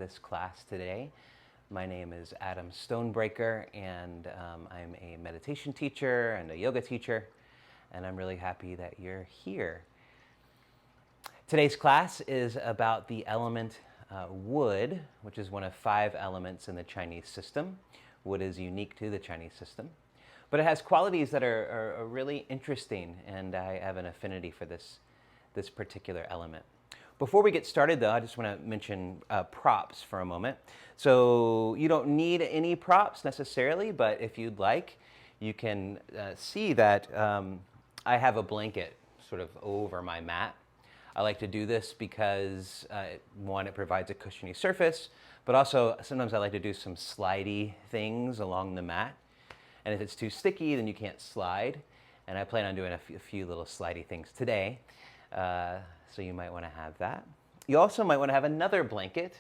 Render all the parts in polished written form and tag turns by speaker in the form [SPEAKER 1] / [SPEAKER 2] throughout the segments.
[SPEAKER 1] this class today. My name is Adam Stonebreaker, and I'm a meditation teacher and a yoga teacher, and I'm really happy that you're here. Today's class is about the element wood, which is one of 5 elements in the Chinese system. Wood is unique to the Chinese system, but it has qualities that are really interesting, and I have an affinity for this particular element. Before we get started, though, I just want to mention props for a moment. So you don't need any props necessarily, but if you'd like, you can see that I have a blanket sort of over my mat. I like to do this because, one, it provides a cushiony surface, but also sometimes I like to do some slidey things along the mat. And if it's too sticky, then you can't slide. And I plan on doing a few little slidey things today. So you might want to have that. You also might want to have another blanket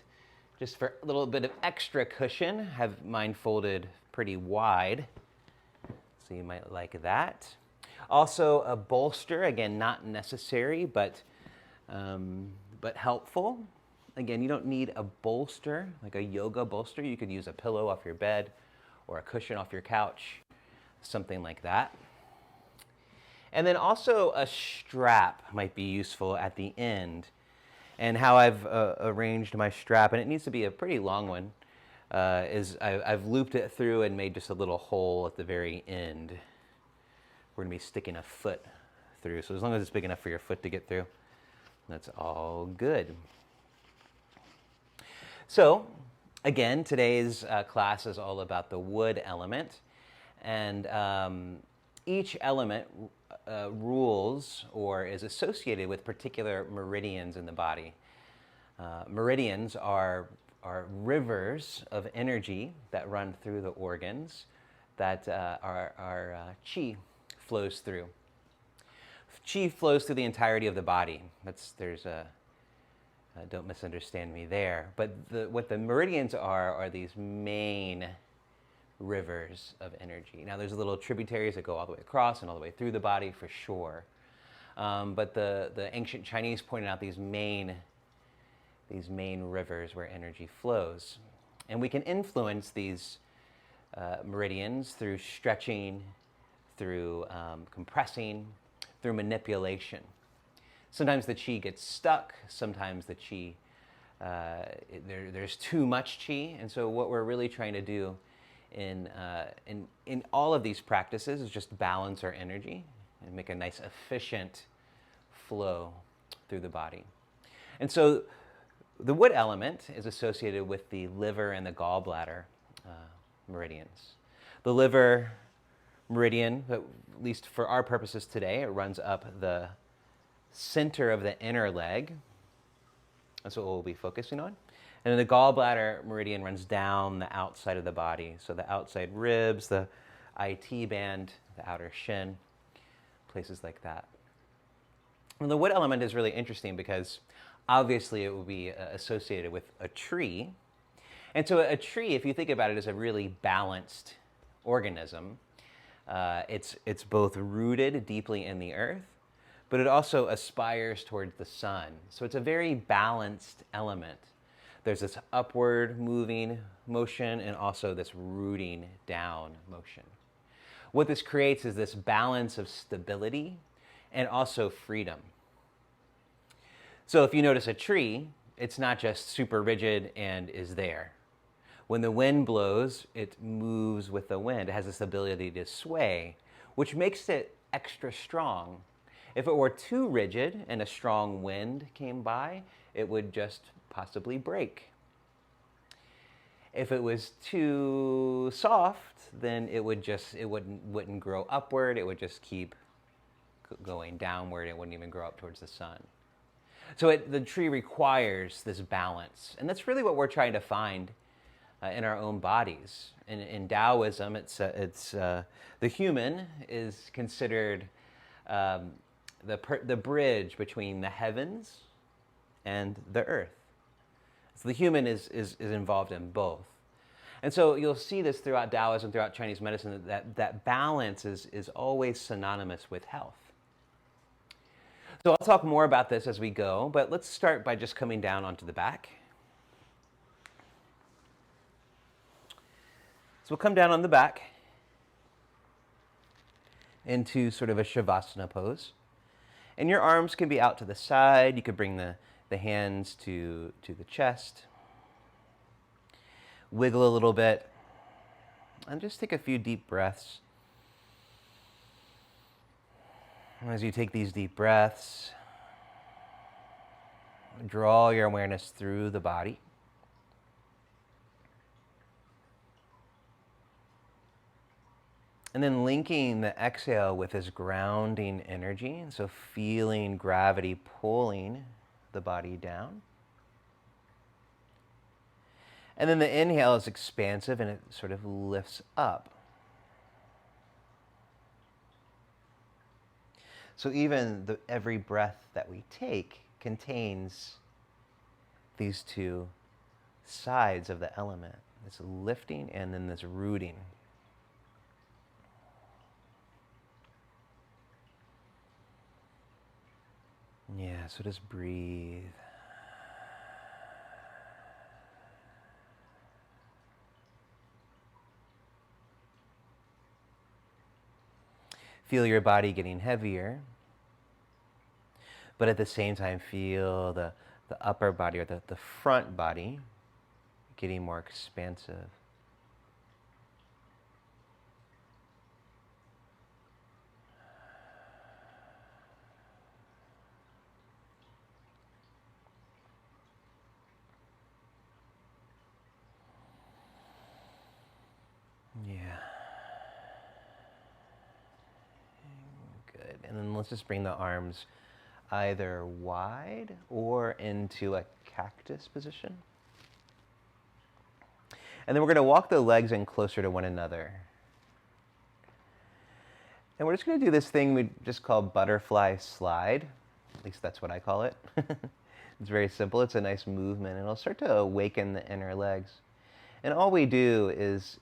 [SPEAKER 1] just for a little bit of extra cushion. Have mine folded pretty wide, so you might like that. Also a bolster, again, not necessary, but helpful. Again, you don't need a bolster, like a yoga bolster. You could use a pillow off your bed or a cushion off your couch, something like that. And then also a strap might be useful at the end. And how I've arranged my strap, and it needs to be a pretty long one, is I've looped it through and made just a little hole at the very end. We're going to be sticking a foot through. So as long as it's big enough for your foot to get through, that's all good. So again, today's class is all about the wood element. And each element rules or is associated with particular meridians in the body. Meridians are rivers of energy that run through the organs that our qi flows through. Qi flows through the entirety of the body. Don't misunderstand me there. But what the meridians are these main rivers of energy. Now there's little tributaries that go all the way across and all the way through the body for sure. But the ancient Chinese pointed out these main rivers where energy flows. And we can influence these meridians through stretching, through compressing, through manipulation. Sometimes the qi gets stuck, sometimes the qi, there's too much qi, and so what we're really trying to do in all of these practices is just balance our energy and make a nice efficient flow through the body. And so the wood element is associated with the liver and the gallbladder meridians. The liver meridian, at least for our purposes today, it runs up the center of the inner leg. That's what we'll be focusing on. And then the gallbladder meridian runs down the outside of the body. So the outside ribs, the IT band, the outer shin, places like that. And the wood element is really interesting because obviously it will be associated with a tree. And so a tree, if you think about it, is a really balanced organism. It's both rooted deeply in the earth, but it also aspires towards the sun. So it's a very balanced element. There's this upward moving motion and also this rooting down motion. What this creates is this balance of stability and also freedom. So if you notice a tree, it's not just super rigid and is there. When the wind blows, it moves with the wind. It has this ability to sway, which makes it extra strong. If it were too rigid and a strong wind came by, it would just possibly break. If it was too soft, then it wouldn't grow upward. It would just keep going downward. It wouldn't even grow up towards the sun. So the tree requires this balance, and that's really what we're trying to find in our own bodies. In Taoism, the human is considered the bridge between the heavens and the earth. So the human is involved in both. And so you'll see this throughout Taoism, throughout Chinese medicine, that balance is always synonymous with health. So I'll talk more about this as we go, but let's start by just coming down onto the back. we'll come down on the back into sort of a Shavasana pose. And your arms can be out to the side. You could bring the hands to the chest. Wiggle a little bit. And just take a few deep breaths. As you take these deep breaths, draw your awareness through the body. And then linking the exhale with this grounding energy. So feeling gravity pulling the body down. And then the inhale is expansive and it sort of lifts up. So even every breath that we take contains these two sides of the element. This lifting and then this rooting. Yeah, so just breathe. Feel your body getting heavier, but at the same time feel the upper body or the front body getting more expansive. Yeah. Good. And then let's just bring the arms either wide or into a cactus position. And then we're going to walk the legs in closer to one another. And we're just going to do this thing we just call butterfly slide. At least that's what I call it. It's very simple. It's a nice movement, and it'll start to awaken the inner legs. And all we do is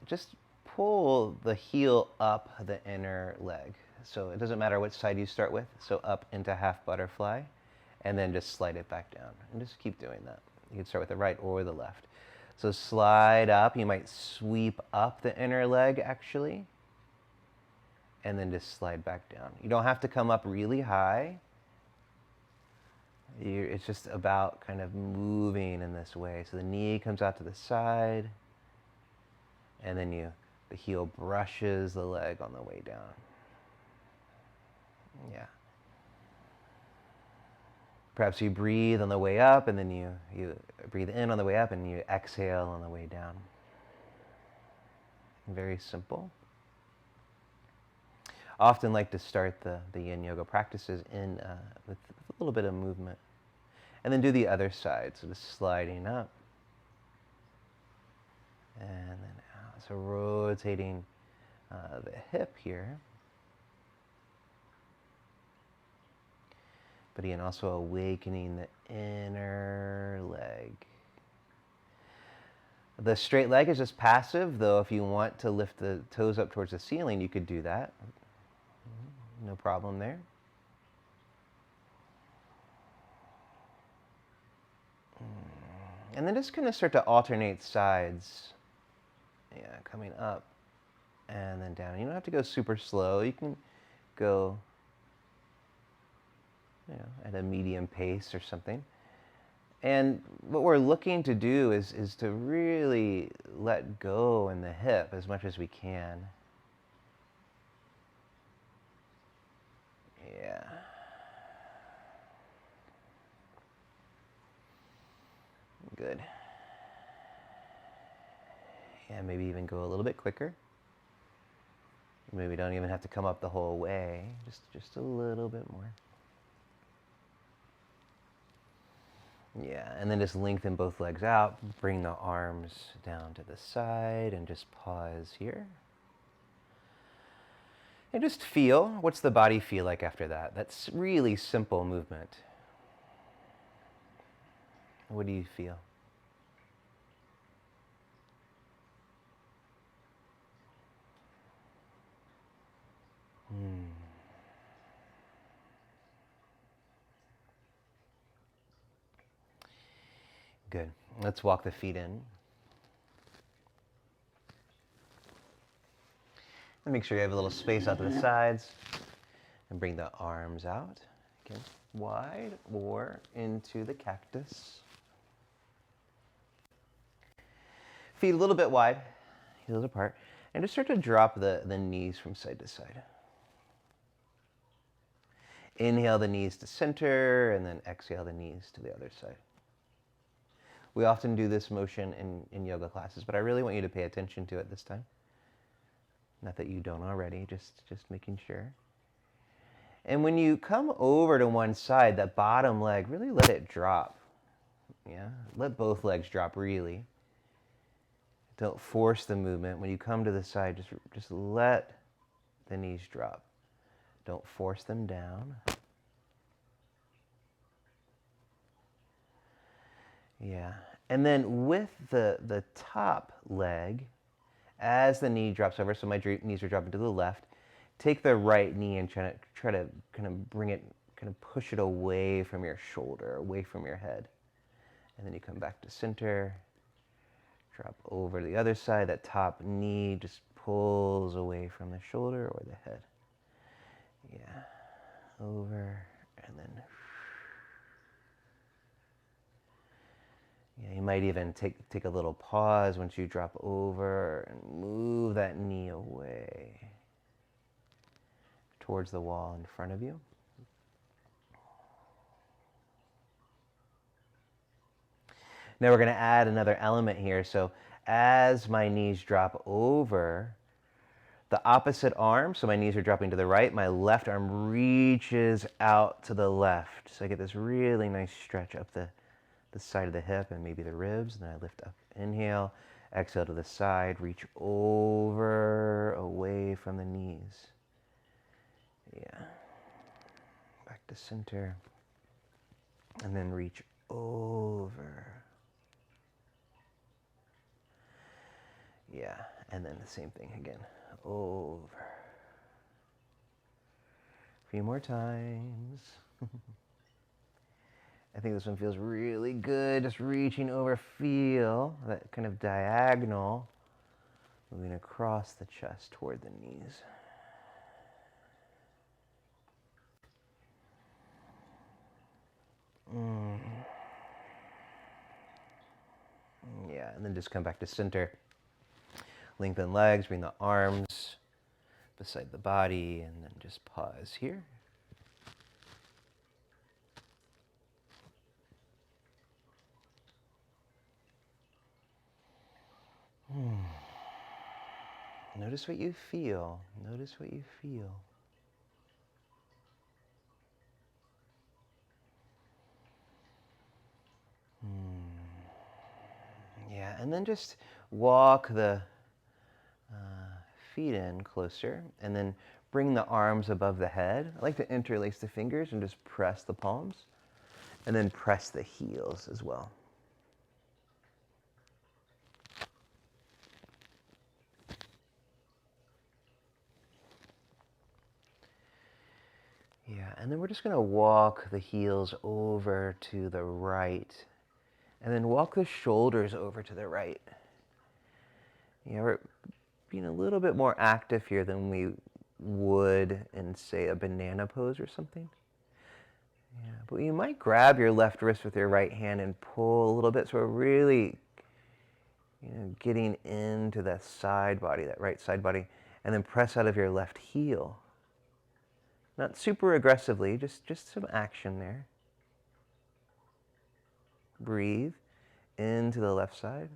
[SPEAKER 1] just pull the heel up the inner leg. So it doesn't matter which side you start with. So up into half butterfly, and then just slide it back down. And just keep doing that. You can start with the right or the left. So slide up. You might sweep up the inner leg, actually. And then just slide back down. You don't have to come up really high. It's just about kind of moving in this way. So the knee comes out to the side. And then the heel brushes the leg on the way down. Yeah. Perhaps you breathe on the way up, and then you breathe in on the way up, and you exhale on the way down. Very simple. I often like to start the yin yoga practices with a little bit of movement. And then do the other side, so just sliding up. And then out. So rotating the hip here. But again, also awakening the inner leg. The straight leg is just passive, though if you want to lift the toes up towards the ceiling, you could do that. No problem there. And then just kind of start to alternate sides. Yeah, coming up and then down. You don't have to go super slow. You can go at a medium pace or something. And what we're looking to do is to really let go in the hip as much as we can. Yeah. Good. Yeah, maybe even go a little bit quicker. Maybe don't even have to come up the whole way. Just a little bit more. Yeah, and then just lengthen both legs out. Bring the arms down to the side and just pause here. And just feel, what's the body feel like after that? That's really simple movement. What do you feel? Good. Let's walk the feet in. And make sure you have a little space out to the sides. And bring the arms out, again, wide or into the cactus. Feet a little bit wide, heels apart. And just start to drop the knees from side to side. Inhale the knees to center, and then exhale the knees to the other side. We often do this motion in yoga classes, but I really want you to pay attention to it this time. Not that you don't already, just making sure. And when you come over to one side, that bottom leg, really let it drop. Yeah, let both legs drop, really. Don't force the movement. When you come to the side, just let the knees drop. Don't force them down. Yeah, and then with the top leg, as the knee drops over, so my knees are dropping to the left, take the right knee and try to kind of bring it, kind of push it away from your shoulder, away from your head. And then you come back to center, drop over to the other side. That top knee just pulls away from the shoulder or the head. Yeah, over and then. Yeah, you might even take a little pause once you drop over and move that knee away towards the wall in front of you. Now we're going to add another element here. So as my knees drop over, the opposite arm, so my knees are dropping to the right, my left arm reaches out to the left. So I get this really nice stretch up the side of the hip and maybe the ribs, and then I lift up. Inhale, exhale to the side, reach over, away from the knees. Yeah. Back to center. And then reach over. Yeah, and then the same thing again. Over. A few more times. I think this one feels really good. Just reaching over, feel that kind of diagonal moving across the chest toward the knees. Yeah, and then just come back to center. Lengthen legs, bring the arms beside the body, and then just pause here. Notice what you feel. Notice what you feel. Yeah, and then just walk the feet in closer, and then bring the arms above the head. I like to interlace the fingers and just press the palms, and then press the heels as well. Yeah, and then we're just going to walk the heels over to the right, and then walk the shoulders over to the right. Yeah, we're being a little bit more active here than we would in, say, a banana pose or something. Yeah, but you might grab your left wrist with your right hand and pull a little bit, so we're really, getting into that side body, that right side body, and then press out of your left heel. Not super aggressively, just some action there. Breathe into the left side.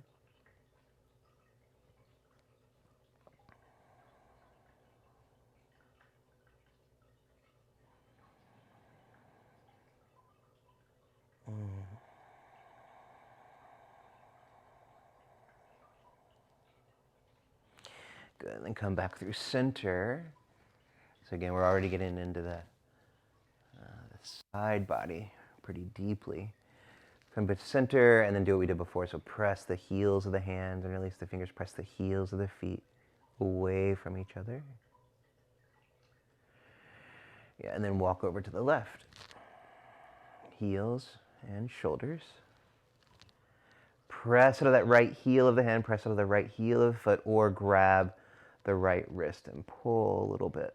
[SPEAKER 1] Good, and then come back through center. So again, we're already getting into the side body pretty deeply. Come back to center, and then do what we did before. So press the heels of the hands and release the fingers. Press the heels of the feet away from each other. Yeah, and then walk over to the left. Heels and shoulders. Press out of that right heel of the hand, press out of the right heel of the foot, or grab the right wrist and pull a little bit.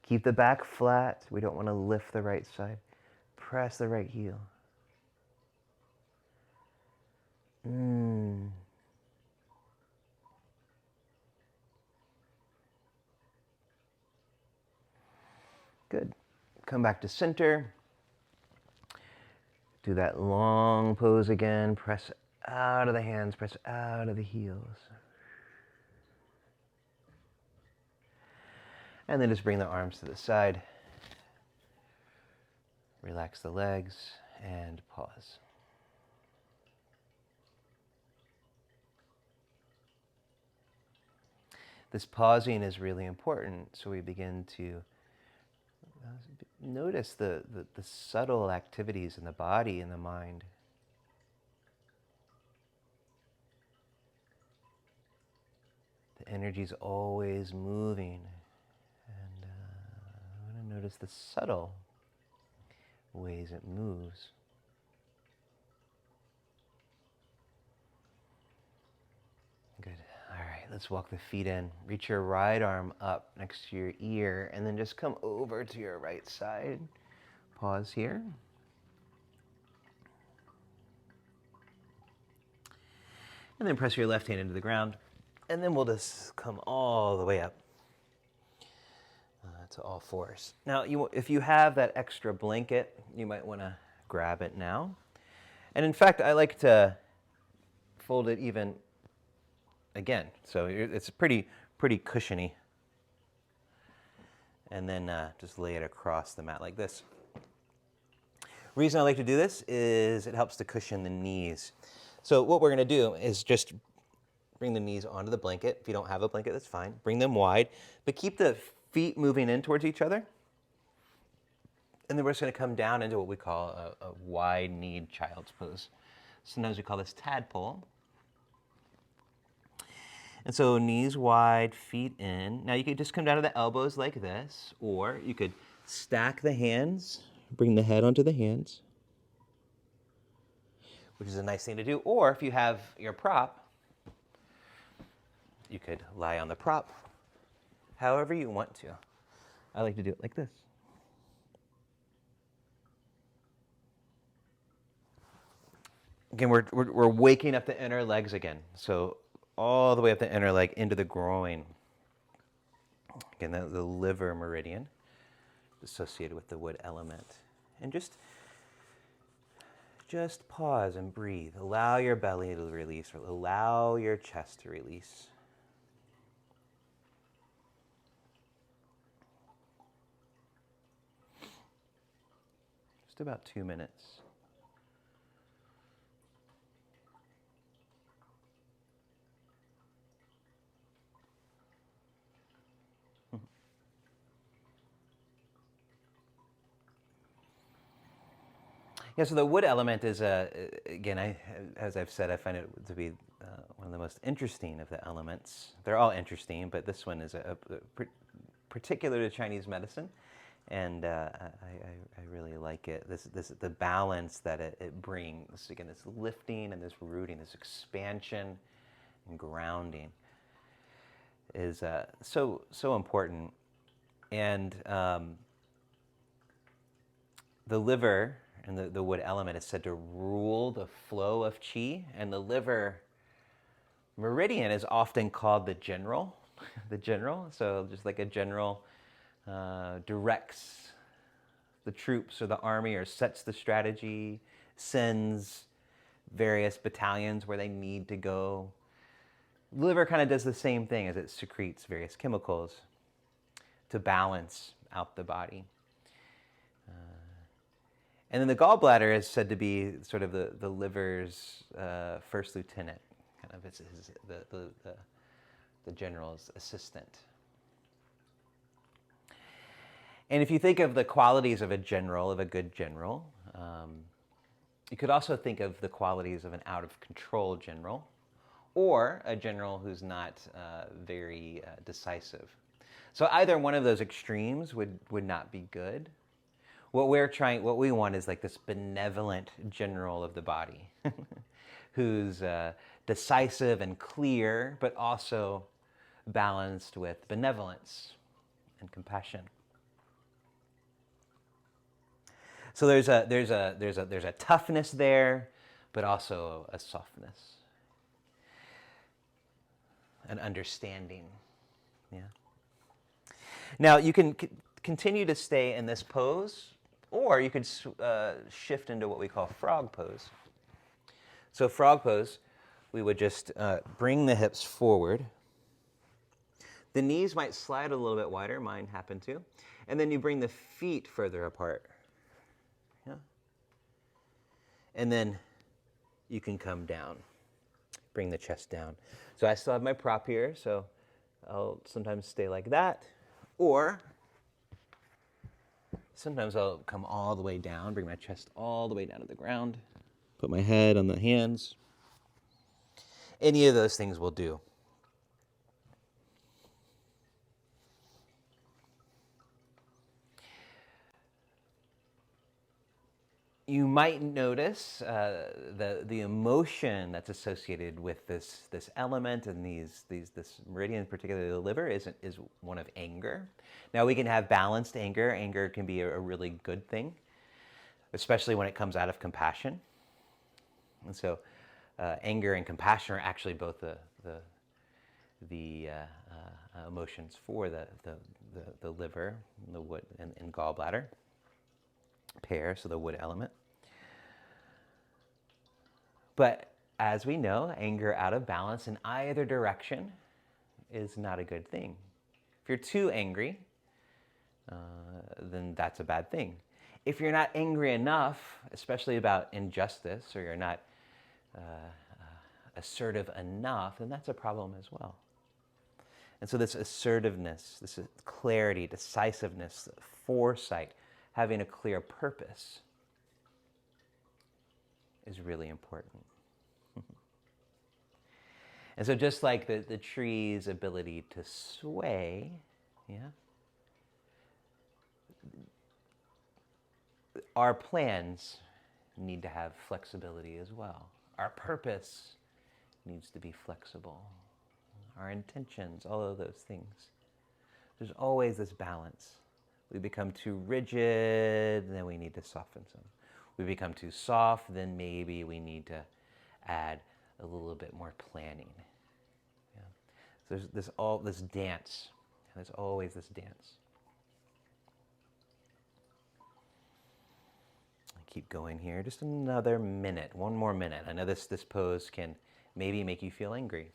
[SPEAKER 1] Keep the back flat. We don't want to lift the right side. Press the right heel. Good. Come back to center. Do that long pose again. Press out of the hands, press out of the heels. And then just bring the arms to the side. Relax the legs and pause. This pausing is really important, so we begin to notice the subtle activities in the body and the mind. The energy is always moving, and I want to notice the subtle ways it moves. Good. All right, let's walk the feet in. Reach your right arm up next to your ear, and then just come over to your right side. Pause here. And then press your left hand into the ground. And then we'll just come all the way up to all fours. Now, if you have that extra blanket, you might want to grab it now. And in fact, I like to fold it even again. So it's pretty cushiony. And then just lay it across the mat like this. Reason I like to do this is it helps to cushion the knees. So what we're going to do is just bring the knees onto the blanket. If you don't have a blanket, that's fine. Bring them wide, but keep the feet moving in towards each other. And then we're just going to come down into what we call a wide-kneed child's pose. Sometimes we call this tadpole. And so knees wide, feet in. Now you could just come down to the elbows like this, or you could stack the hands, bring the head onto the hands, which is a nice thing to do. Or if you have your prop, you could lie on the prop however you want to. I like to do it like this. Again, we're waking up the inner legs again. So all the way up the inner leg into the groin. Again, the liver meridian associated with the wood element. And just pause and breathe. Allow your belly to release. Allow your chest to release. Just about 2 minutes. Yeah, so the wood element is, again, as I've said, I find it to be one of the most interesting of the elements. They're all interesting, but this one is particular to Chinese medicine, and I really like it. The balance that it brings. Again, this lifting and this rooting, this expansion and grounding is so important. And the liver and the wood element is said to rule the flow of qi, and the liver meridian is often called the general. The general, so just like a general directs the troops or the army or sets the strategy, sends various battalions where they need to go. The liver kind of does the same thing as it secretes various chemicals to balance out the body. And then the gallbladder is said to be sort of the liver's first lieutenant, kind of it's the general's assistant. And if you think of the qualities of a general, of a good general, you could also think of the qualities of an out-of-control general, or a general who's not very decisive. So either one of those extremes would not be good. What we want is like this benevolent general of the body who's decisive and clear, but also balanced with benevolence and compassion. So there's a toughness there, but also a softness, an understanding. Yeah. Now you can continue to stay in this pose, or you could shift into what we call frog pose. So frog pose, we would just bring the hips forward. The knees might slide a little bit wider, mine happen to. And then you bring the feet further apart. Yeah. And then you can come down. Bring the chest down. So I still have my prop here, so I'll sometimes stay like that. Or sometimes I'll come all the way down, bring my chest all the way down to the ground, put my head on the hands. Any of those things will do. You might notice the emotion that's associated with this element and this meridian, particularly the liver, is one of anger. Now we can have balanced anger. Anger can be a really good thing, especially when it comes out of compassion. And so, anger and compassion are actually both the emotions for the liver, the wood, and gallbladder pair, so the wood element. But as we know, anger out of balance in either direction is not a good thing. If you're too angry, then that's a bad thing. If you're not angry enough, especially about injustice, or you're not assertive enough, then that's a problem as well. And so this assertiveness, this clarity, decisiveness, foresight, having a clear purpose is really important. And so just like the tree's ability to sway, yeah, our plans need to have flexibility as well. Our purpose needs to be flexible. Our intentions, all of those things. There's always this balance. We become too rigid, then we need to soften some. We become too soft, then maybe we need to add a little bit more planning. Yeah. So there's this dance. There's always this dance. I keep going here. Just another minute. One more minute. I know this pose can maybe make you feel angry.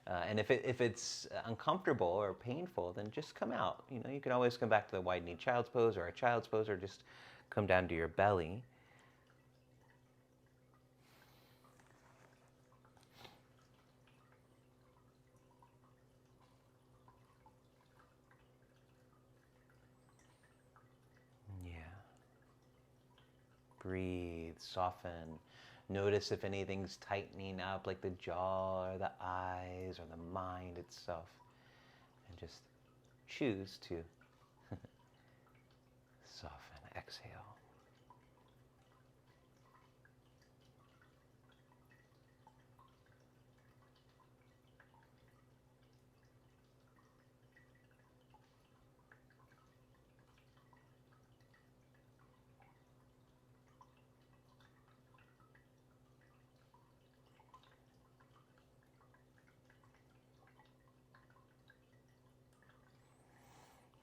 [SPEAKER 1] And if it's uncomfortable or painful, then just come out. You know, you can always come back to the wide-kneed child's pose or a child's pose, or just come down to your belly. Yeah. Breathe, soften. Notice if anything's tightening up, like the jaw or the eyes or the mind itself. And just choose to soften. Exhale.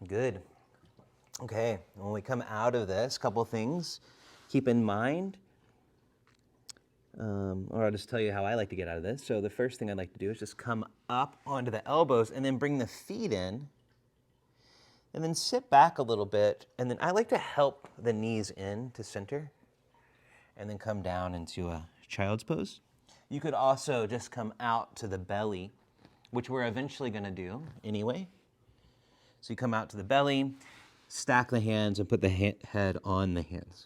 [SPEAKER 1] Good. Okay, when we come out of this, a couple things keep in mind. Or I'll just tell you how I like to get out of this. So the first thing I'd like to do is just come up onto the elbows and then bring the feet in. And then sit back a little bit. And then I like to help the knees in to center. And then come down into a child's pose. You could also just come out to the belly, which we're eventually going to do anyway. So you come out to the belly, stack the hands, and put the head on the hands.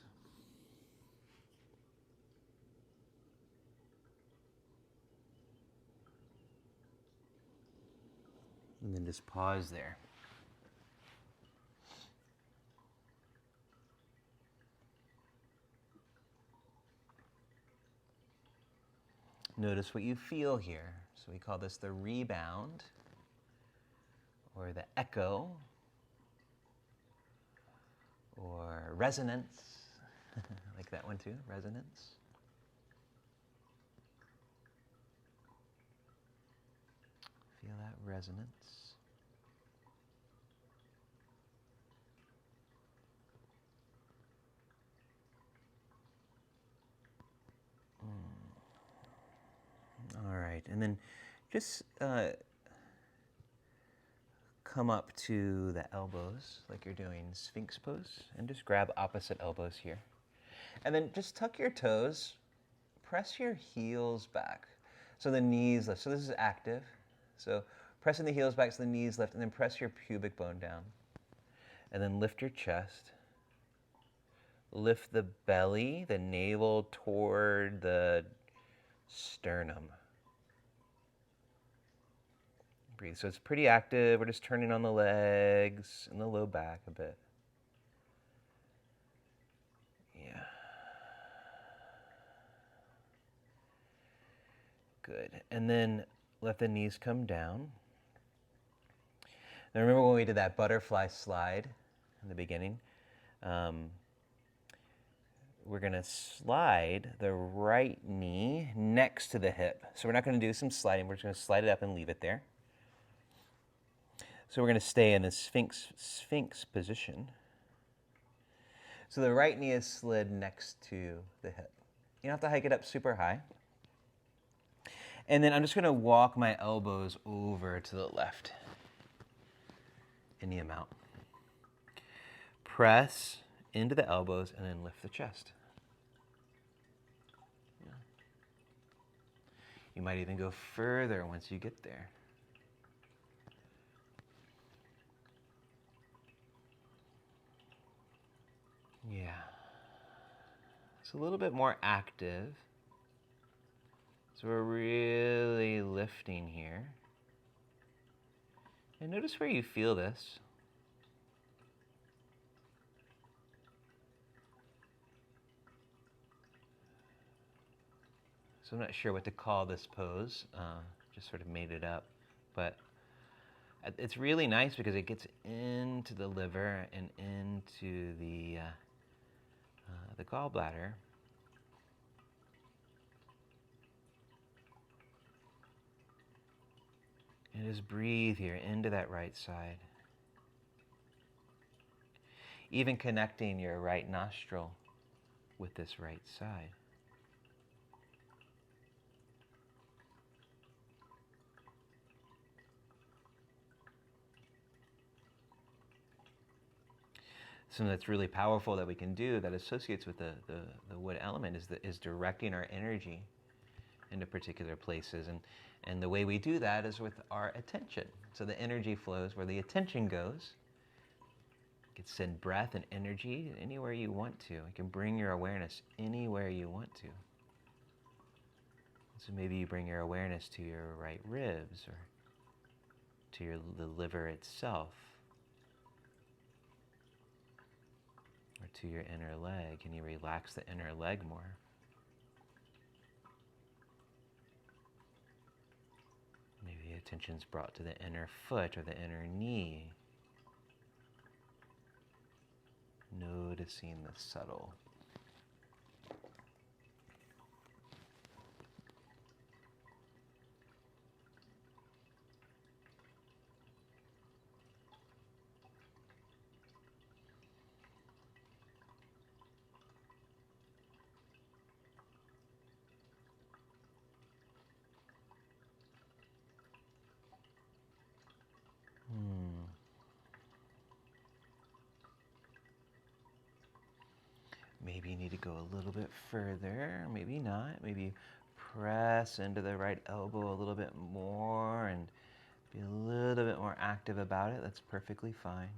[SPEAKER 1] And then just pause there. Notice what you feel here. So we call this the rebound or the echo or resonance. I like that one too, resonance. Feel that resonance. All right, and then just come up to the elbows like you're doing Sphinx pose and just grab opposite elbows here. And then just tuck your toes, press your heels back. So the knees lift. So this is active. So pressing the heels back so the knees lift, and then press your pubic bone down. And then lift your chest. Lift the belly, the navel toward the sternum. Breathe. So it's pretty active. We're just turning on the legs and the low back a bit. Yeah. Good. And then let the knees come down. Now remember when we did that butterfly slide in the beginning? We're going to slide the right knee next to the hip. So we're not going to do some sliding. We're just going to slide it up and leave it there. So we're going to stay in the Sphinx position. So the right knee is slid next to the hip. You don't have to hike it up super high. And then I'm just going to walk my elbows over to the left. Any amount. Press into the elbows and then lift the chest. Yeah. You might even go further once you get there. Yeah. It's a little bit more active. So we're really lifting here. And notice where you feel this. So I'm not sure what to call this pose, just sort of made it up. But it's really nice because it gets into the liver and into the gallbladder. And just breathe here into that right side. Even connecting your right nostril with this right side. Something that's really powerful that we can do that associates with the wood element is directing our energy into particular places. And the way we do that is with our attention. So the energy flows where the attention goes. You can send breath and energy anywhere you want to. You can bring your awareness anywhere you want to. So maybe you bring your awareness to your right ribs or to the liver itself. Or to your inner leg. Can you relax the inner leg more? Maybe attention's brought to the inner foot or the inner knee. Noticing the subtle. Maybe you need to go a little bit further, maybe not. Maybe press into the right elbow a little bit more and be a little bit more active about it. That's perfectly fine.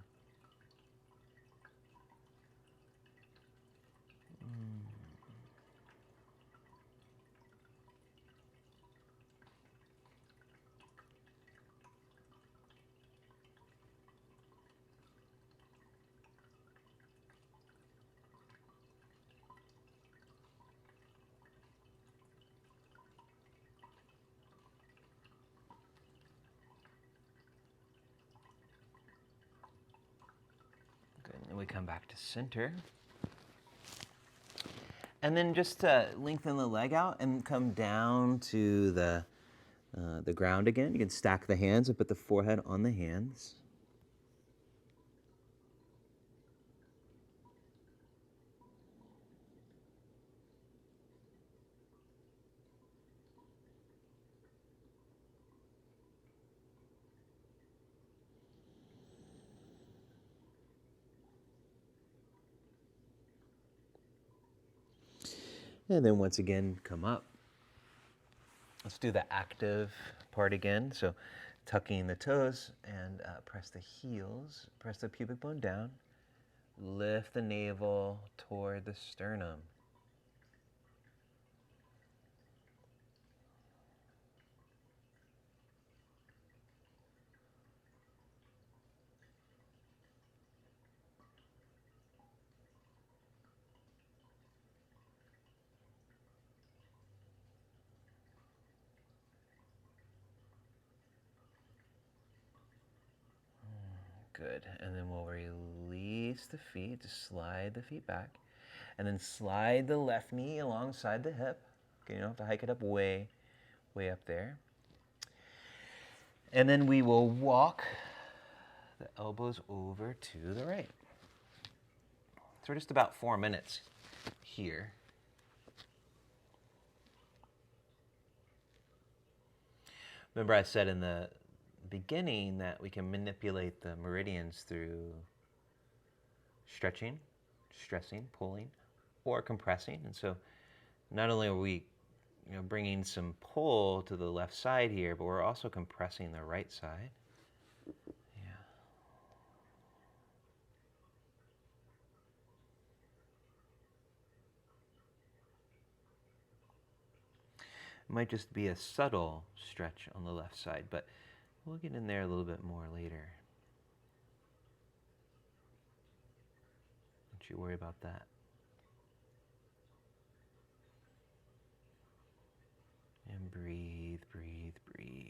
[SPEAKER 1] come back to center. And then just lengthen the leg out and come down to the ground again. You can stack the hands and put the forehead on the hands. And then once again, come up. Let's do the active part again. So tucking the toes and press the heels, press the pubic bone down, lift the navel toward the sternum. Good. And then we'll release the feet, just slide the feet back. And then slide the left knee alongside the hip. Okay, you don't have to hike it up way up there. And then we will walk the elbows over to the right. So we're just about 4 minutes here. Remember I said in the beginning that we can manipulate the meridians through stretching, stressing, pulling, or compressing. And so not only are we bringing some pull to the left side here, but we're also compressing the right side. Yeah. It might just be a subtle stretch on the left side, but we'll get in there a little bit more later. Don't you worry about that. And breathe, breathe, breathe.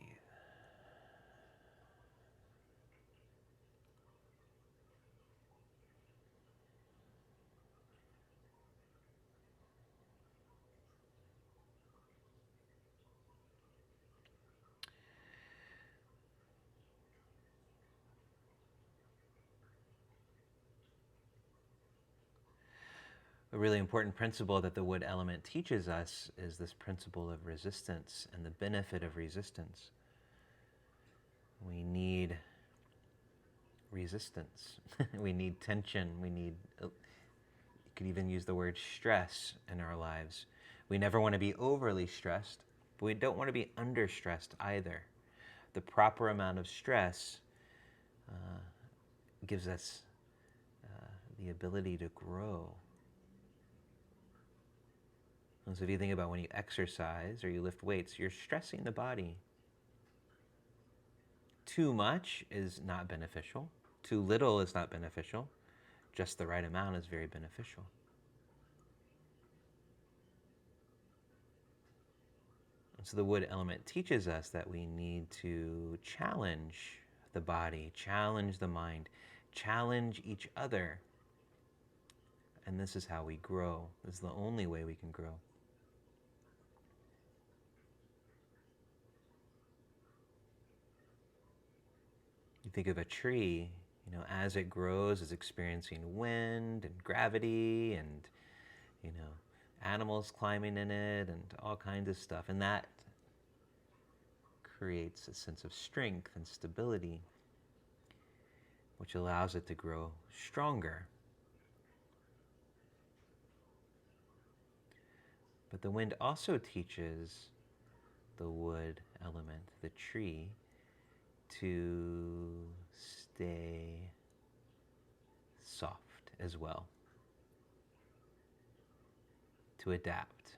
[SPEAKER 1] A really important principle that the wood element teaches us is this principle of resistance and the benefit of resistance. We need resistance. We need tension. We need, you could even use the word stress in our lives. We never want to be overly stressed, but we don't want to be under-stressed either. The proper amount of stress gives us the ability to grow. And so if you think about when you exercise or you lift weights, you're stressing the body. Too much is not beneficial. Too little is not beneficial. Just the right amount is very beneficial. And so the wood element teaches us that we need to challenge the body, challenge the mind, challenge each other. And this is how we grow. This is the only way we can grow. You think of a tree, as it grows, it's experiencing wind and gravity and, animals climbing in it and all kinds of stuff. And that creates a sense of strength and stability, which allows it to grow stronger. But the wind also teaches the wood element, the tree, to stay soft as well, to adapt.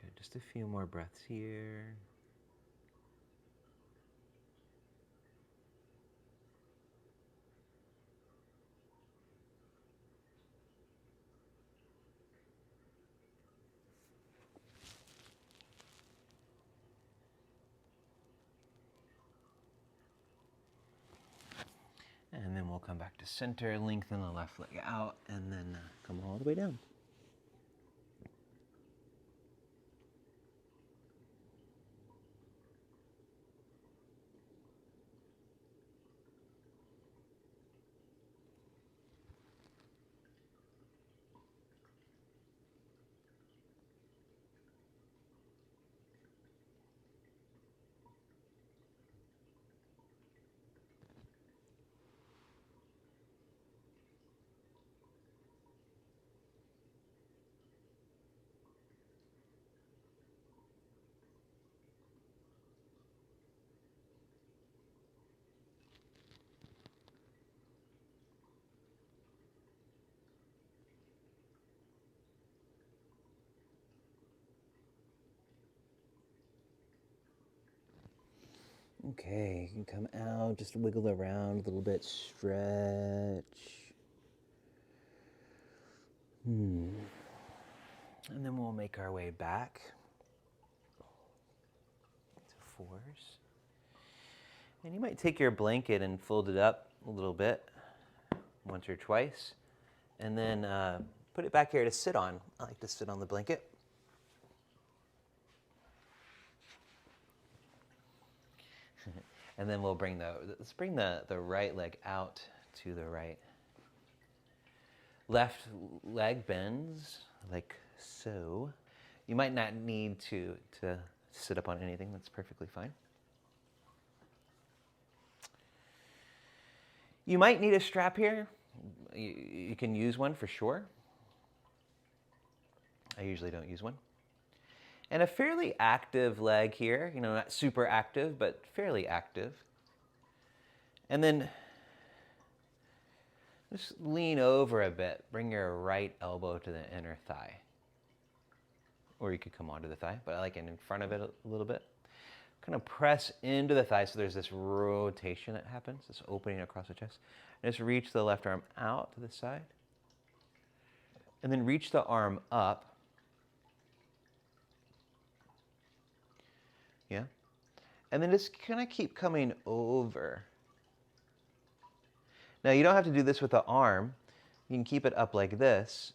[SPEAKER 1] Good, just a few more breaths here. And then we'll come back to center, lengthen the left leg out, and then come all the way down. Okay, you can come out, just wiggle around a little bit, stretch. And then we'll make our way back to fours. And you might take your blanket and fold it up a little bit, once or twice, and then put it back here to sit on. I like to sit on the blanket. And then we'll let's bring the right leg out to the right. Left leg bends like so. You might not need to sit up on anything, that's perfectly fine. You might need a strap here. You can use one for sure. I usually don't use one. And a fairly active leg here, not super active, but fairly active. And then just lean over a bit. Bring your right elbow to the inner thigh. Or you could come onto the thigh, but I like it in front of it a little bit. Kind of press into the thigh so there's this rotation that happens, this opening across the chest. And just reach the left arm out to the side. And then reach the arm up. Yeah. And then just kind of keep coming over. Now, you don't have to do this with the arm. You can keep it up like this,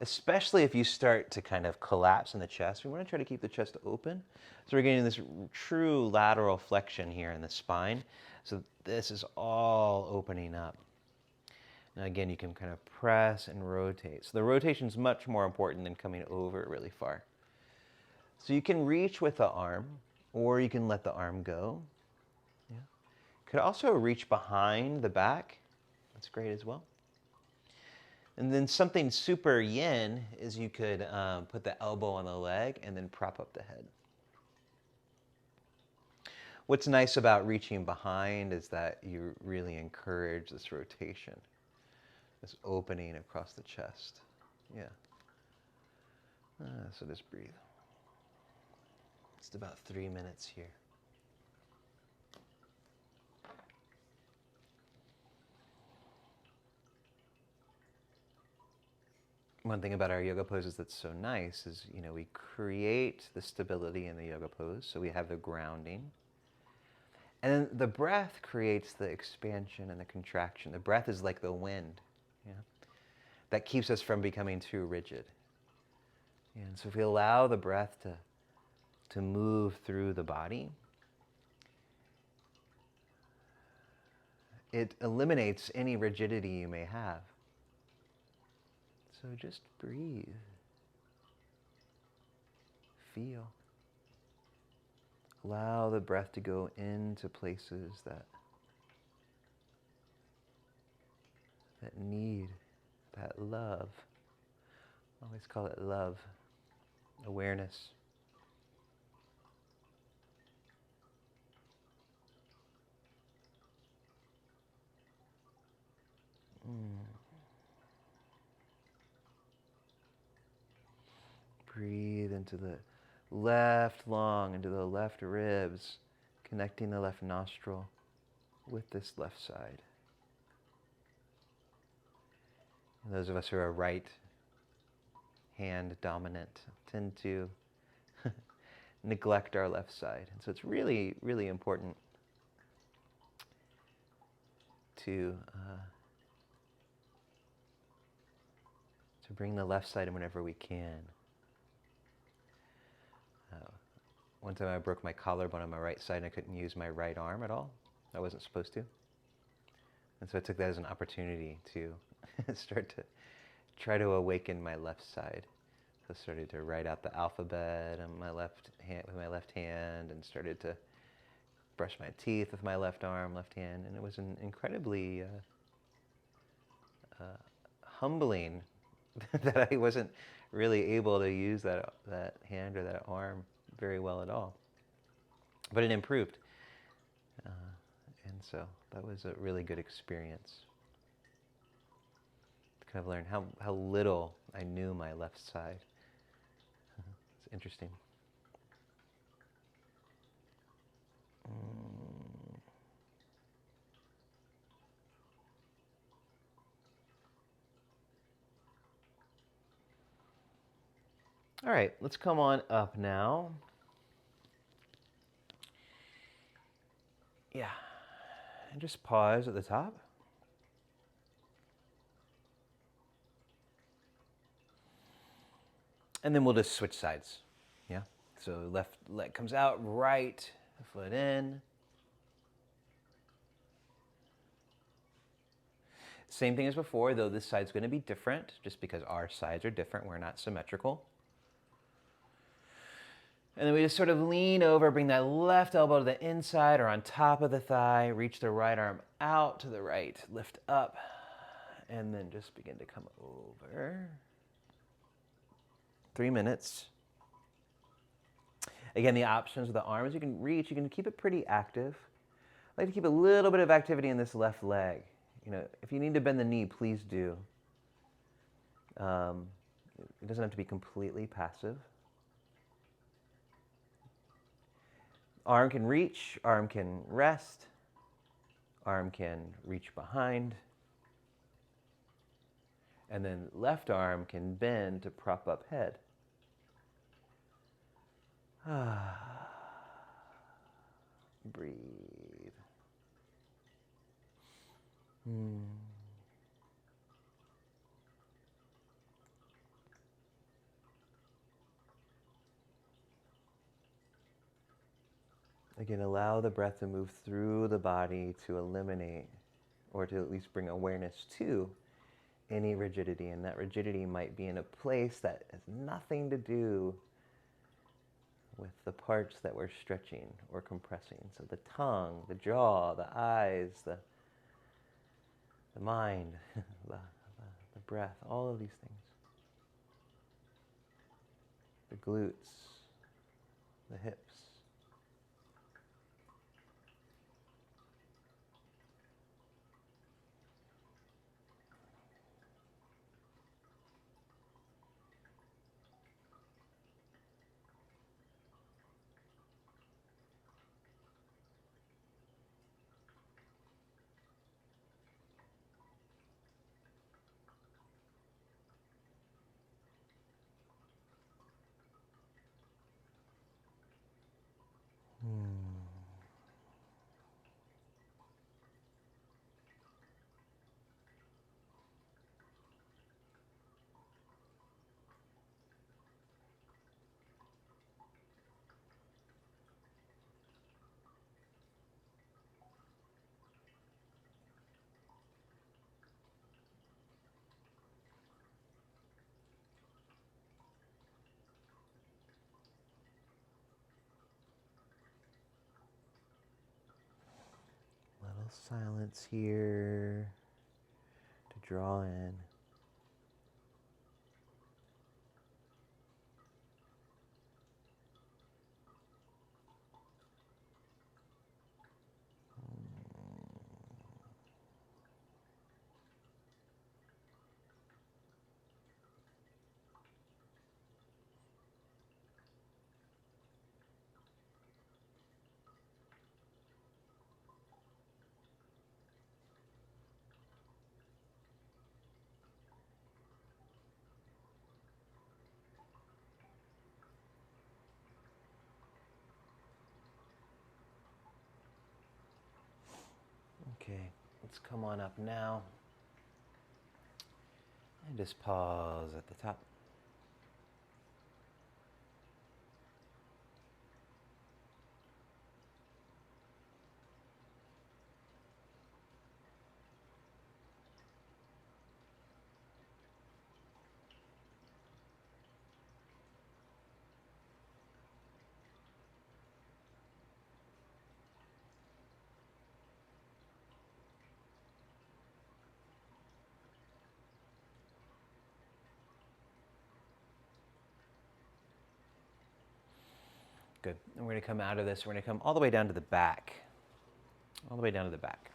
[SPEAKER 1] especially if you start to kind of collapse in the chest. We want to try to keep the chest open. So we're getting this true lateral flexion here in the spine. So this is all opening up. Now, again, you can kind of press and rotate. So the rotation is much more important than coming over really far. So you can reach with the arm, or you can let the arm go. Yeah. Could also reach behind the back. That's great as well. And then something super yin is you could put the elbow on the leg and then prop up the head. What's nice about reaching behind is that you really encourage this rotation, this opening across the chest. Yeah. So just breathe. Just about 3 minutes here. One thing about our yoga poses that's so nice is, we create the stability in the yoga pose, so we have the grounding. And then the breath creates the expansion and the contraction. The breath is like the wind, that keeps us from becoming too rigid. And so if we allow the breath to move through the body, it eliminates any rigidity you may have. So just breathe. Feel. Allow the breath to go into places that need that love. I always call it love, awareness. Breathe into the left lung, into the left ribs, connecting the left nostril with this left side. And those of us who are right hand dominant tend to neglect our left side. And so it's really, really important to bring the left side in whenever we can. One time I broke my collarbone on my right side and I couldn't use my right arm at all. I wasn't supposed to. And so I took that as an opportunity to start to try to awaken my left side. So I started to write out the alphabet on my left hand with my left hand, and started to brush my teeth with my left arm, left hand, and it was an incredibly humbling that I wasn't really able to use that hand or that arm very well at all. But it improved. And so that was a really good experience. To kind of learn how little I knew my left side. It's interesting. All right, let's come on up now. Yeah, and just pause at the top. And then we'll just switch sides. Yeah, so left leg comes out, right foot in. Same thing as before, though this side's going to be different just because our sides are different. We're not symmetrical. And then we just sort of lean over, bring that left elbow to the inside or on top of the thigh, reach the right arm out to the right, lift up, and then just begin to come over. 3 minutes. Again, the options of the arms you can reach, you can keep it pretty active. I like to keep a little bit of activity in this left leg. You know, if you need to bend the knee, please do. It doesn't have to be completely passive. Arm can reach, arm can rest, arm can reach behind, and then left arm can bend to prop up head. Breathe. Again, allow the breath to move through the body to eliminate, or to at least bring awareness to, any rigidity. And that rigidity might be in a place that has nothing to do with the parts that we're stretching or compressing. So the tongue, the jaw, the eyes, the mind, the breath, all of these things. The glutes, the hips. Little silence here to draw in. Okay, Let's come on up now. And just pause at the top. Good. And we're going to come out of this. We're going to come all the way down to the back. All the way down to the back.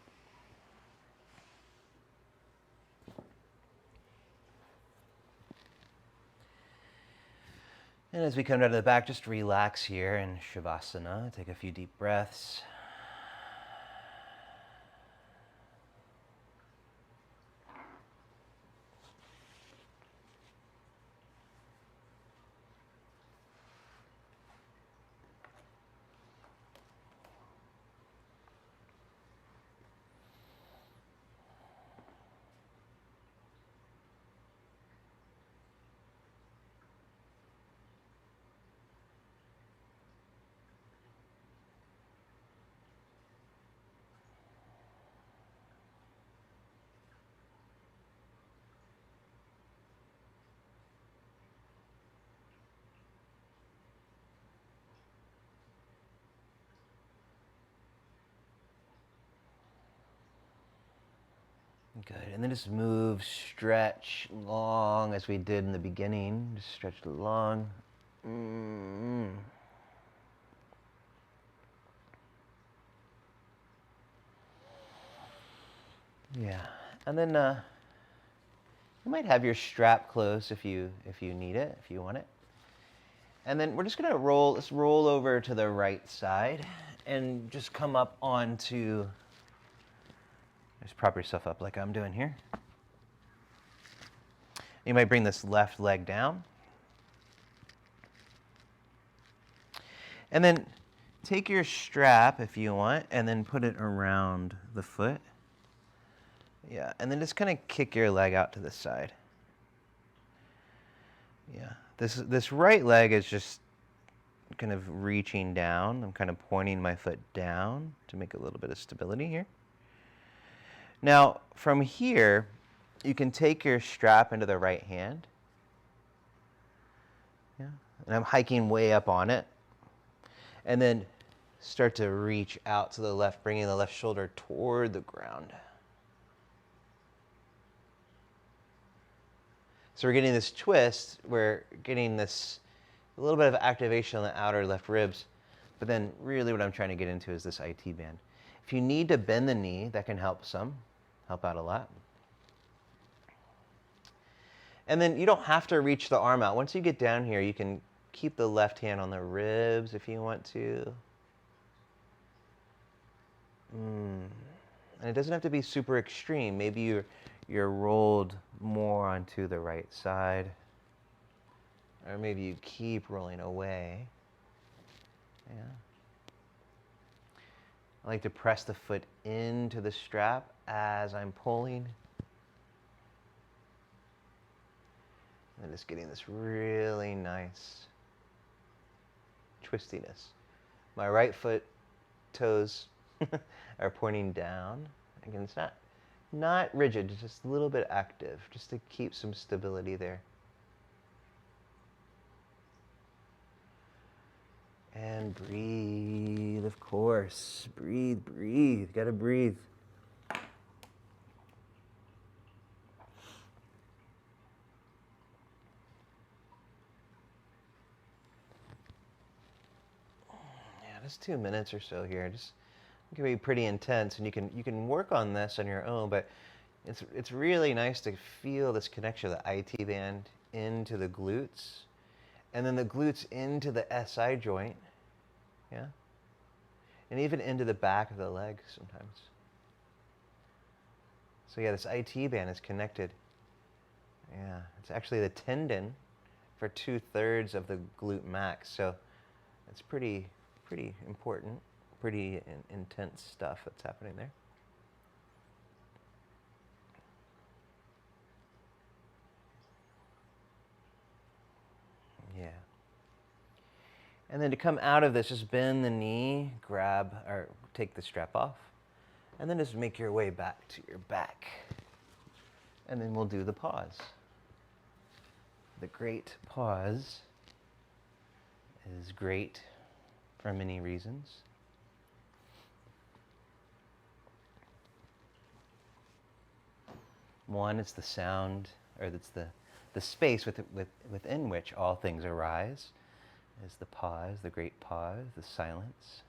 [SPEAKER 1] And as we come down to the back, just relax here in Shavasana. Take a few deep breaths. Good. And then just move, stretch long as we did in the beginning. Just stretch long. Yeah. And then you might have your strap close if you need it, if you want it. And then we're just gonna let's roll over to the right side and just come up onto, just prop yourself up like I'm doing here. You might bring this left leg down. And then take your strap if you want, and then put it around the foot. Yeah, and then just kind of kick your leg out to the side. Yeah, this right leg is just kind of reaching down. I'm kind of pointing my foot down to make a little bit of stability here. Now, from here, you can take your strap into the right hand. Yeah, and I'm hiking way up on it. And then start to reach out to the left, bringing the left shoulder toward the ground. So we're getting this twist, we're getting this a little bit of activation on the outer left ribs, but then really what I'm trying to get into is this IT band. If you need to bend the knee, that can help out a lot. And then you don't have to reach the arm out. Once you get down here, you can keep the left hand on the ribs if you want to. And it doesn't have to be super extreme. Maybe you're rolled more onto the right side. Or maybe you keep rolling away. Yeah. I like to press the foot into the strap as I'm pulling. And just getting this really nice twistiness. My right foot toes are pointing down. Again, it's not rigid, it's just a little bit active, just to keep some stability there. And breathe, of course. Breathe, breathe. Gotta breathe. Just 2 minutes or so here. Just it can be pretty intense, and you can work on this on your own. But it's really nice to feel this connection of the IT band into the glutes, and then the glutes into the SI joint, yeah, and even into the back of the leg sometimes. So yeah, this IT band is connected. Yeah, it's actually the tendon for 2/3 of the glute max. So it's pretty important, pretty intense stuff that's happening there. And then to come out of this, just bend the knee, grab or take the strap off, and then just make your way back to your back. And then we'll do the pause. The great pause is great for many reasons. One, it's the sound, or it's the space within which all things arise, is the pause, the great pause, the silence.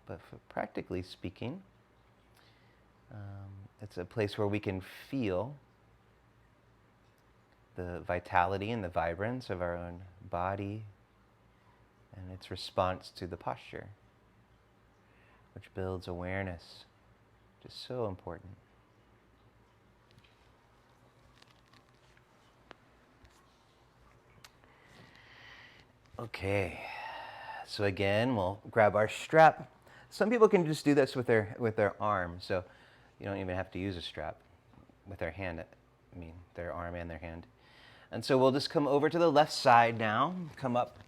[SPEAKER 1] But practically speaking, it's a place where we can feel the vitality and the vibrance of our own body and its response to the posture, which builds awareness, which is so important. Okay, so again, we'll grab our strap. Some people can just do this with their arm, so you don't even have to use a strap with their hand. I mean, their arm and their hand. And so we'll just come over to the left side now. Come up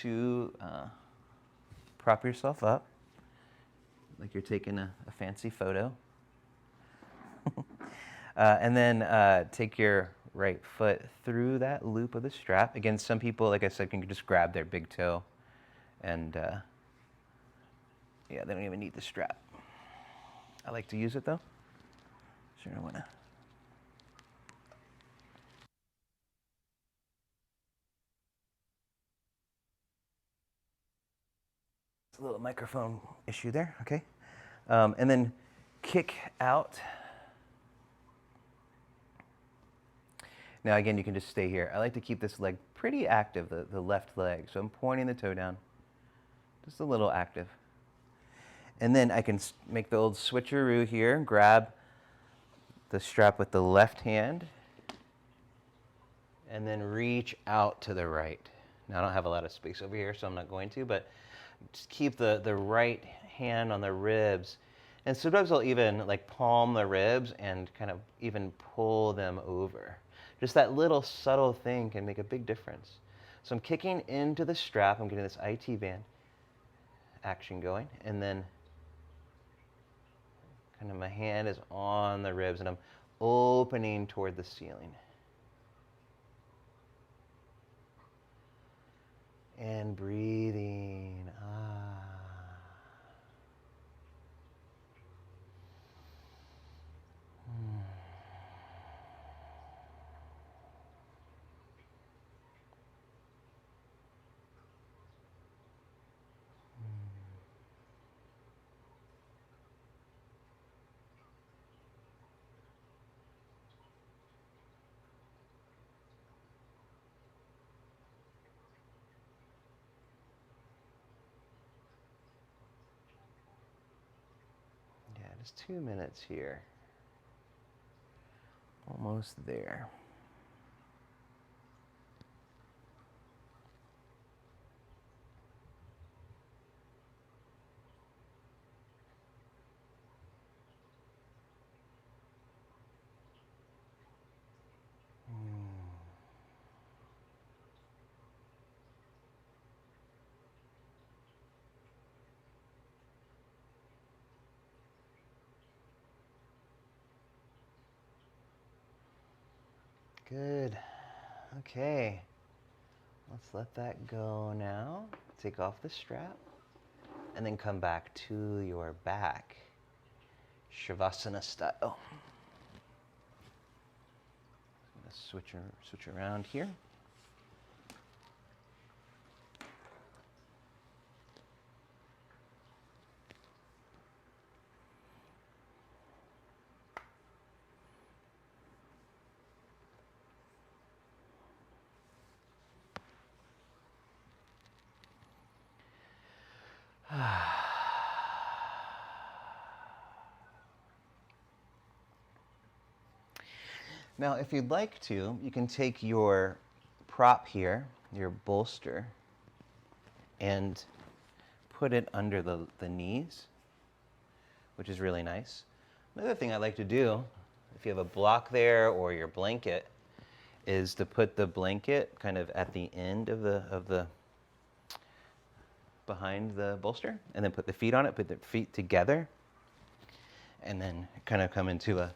[SPEAKER 1] to prop yourself up, like you're taking a fancy photo. And then take your right foot through that loop of the strap. Again, some people, like I said, can just grab their big toe and yeah, they don't even need the strap. I like to use it though. Sure, I want to. It's a little microphone issue there, okay. And then kick out. Now again, you can just stay here. I like to keep this leg pretty active, the left leg. So I'm pointing the toe down, just a little active. And then I can make the old switcheroo here, grab the strap with the left hand, and then reach out to the right. Now I don't have a lot of space over here, so I'm not going to, but just keep the right hand on the ribs. And sometimes I'll even like palm the ribs and kind of even pull them over. Just that little subtle thing can make a big difference. So I'm kicking into the strap, I'm getting this IT band action going, and then kind of my hand is on the ribs and I'm opening toward the ceiling. And breathing. Yeah, just 2 minutes here. Almost there. Good. Okay. Let's let that go now. Take off the strap and then come back to your back. Shavasana style. I'm going to switch around here. Now, if you'd like to, you can take your prop here, your bolster, and put it under the knees, which is really nice. Another thing I like to do, if you have a block there or your blanket, is to put the blanket kind of at the end of the behind the bolster, and then put the feet on it, put the feet together, and then kind of come into a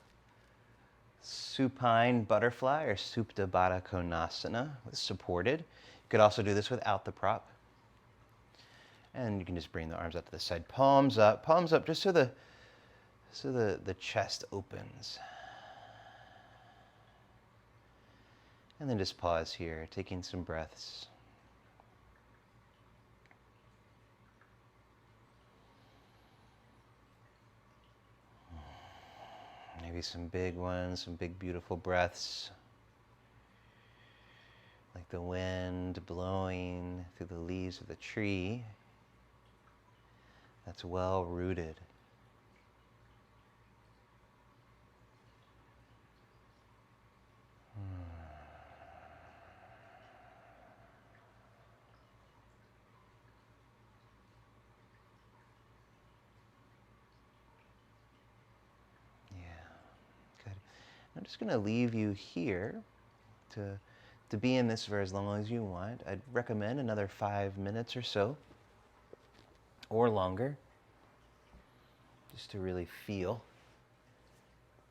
[SPEAKER 1] supine butterfly or Supta Baddha Konasana, supported. You could also do this without the prop. And you can just bring the arms out to the side, palms up, just so the chest opens. And then just pause here, taking some breaths. Maybe some big ones, some big beautiful breaths. Like the wind blowing through the leaves of the tree that's well rooted. Good. I'm just going to leave you here to be in this for as long as you want. I'd recommend another 5 minutes or so, or longer, just to really feel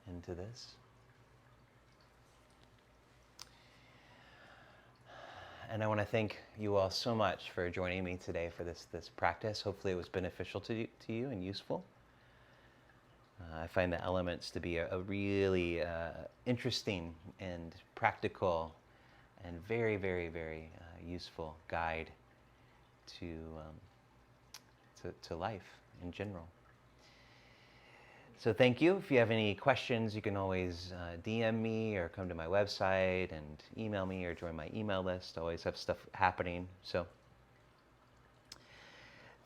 [SPEAKER 1] into this. And I want to thank you all so much for joining me today for this practice. Hopefully it was beneficial to you and useful. I find the elements to be a really interesting and practical and very, very, very useful guide to life in general. So thank you. If you have any questions, you can always DM me or come to my website and email me or join my email list. I always have stuff happening. So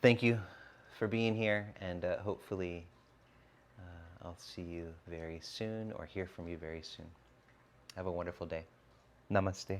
[SPEAKER 1] thank you for being here, and hopefully I'll see you very soon or hear from you very soon. Have a wonderful day. Namaste.